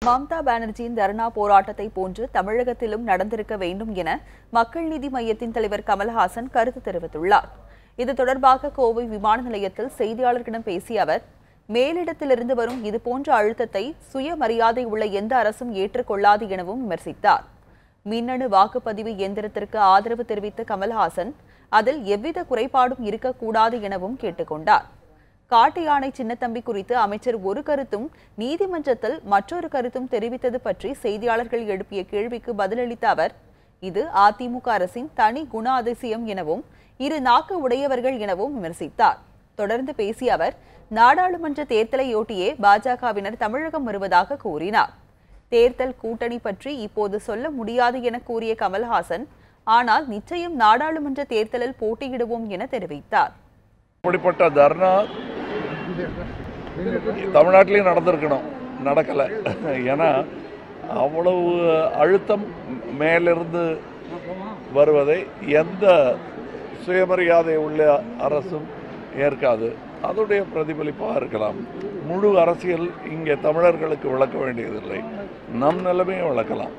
மம்தா பானர்ஜியின் தர்ணா போராட்டத்தை போன்று தமிழகத்திலும் நடந்திருக்க வேண்டும் என மக்கள் நீதி மய்யத்தின் தலைவர் கமல்ஹாசன் கருத்து தெரிவித்துள்ளார். இது தொடர்பாக கோவை விமான நிலையத்தில் செய்தியாளர்களிடம் பேசிய அவர், மேலிடத்திலிருந்து வரும் இதுபோன்ற அழுத்தத்தை சுயமரியாதை உள்ள எந்த அரசும் ஏற்றுக்கொள்ளாது எனவும் விமர்சித்தார். மின்னணு வாக்குப்பதிவு இயந்திரத்திற்கு ஆதரவு தெரிவித்த கமல்ஹாசன், அதில் எவ்வித குறைபாடும் இருக்கக்கூடாது எனவும் கேட்டுக்கொண்டார். காட்டு யானை சின்னத்தம்பி குறித்து அமைச்சர் ஒரு கருத்தும் நீதிமன்றத்தில் மற்றொரு கருத்தும் தெரிவித்தது பற்றி செய்தியாளர்கள் எழுப்பிய கேள்விக்கு பதிலளித்த அவர், இது அதிமுக அரசின் தனி குண அதிசயம் எனவும் இரு நாக்கு உடையவர்கள் எனவும் விமர்சித்தார். தொடர்ந்து பேசிய அவர், நாடாளுமன்ற தேர்தலையொட்டியே பாஜகவினர் தமிழகம் வருவதாக கூறினார். தேர்தல் கூட்டணி பற்றி இப்போது சொல்ல முடியாது என கூறிய கமல்ஹாசன், ஆனால் நிச்சயம் நாடாளுமன்ற தேர்தலில் போட்டியிடுவோம் என தெரிவித்தார். இப்படிப்பட்ட தர்ணா தமிழ்நாட்டிலையும் நடந்திருக்கணும், நடக்கலை. ஏன்னா அவ்வளவு அழுத்தம் மேலிருந்து வருவதை எந்த சுயமரியாதை உள்ள அரசும் ஏற்காது. அதோடைய பிரதிபலிப்பாக இருக்கலாம். முழு அரசியல் இங்கே தமிழர்களுக்கு விளக்க வேண்டியதில்லை, நம் நிலைமையை விளக்கலாம்.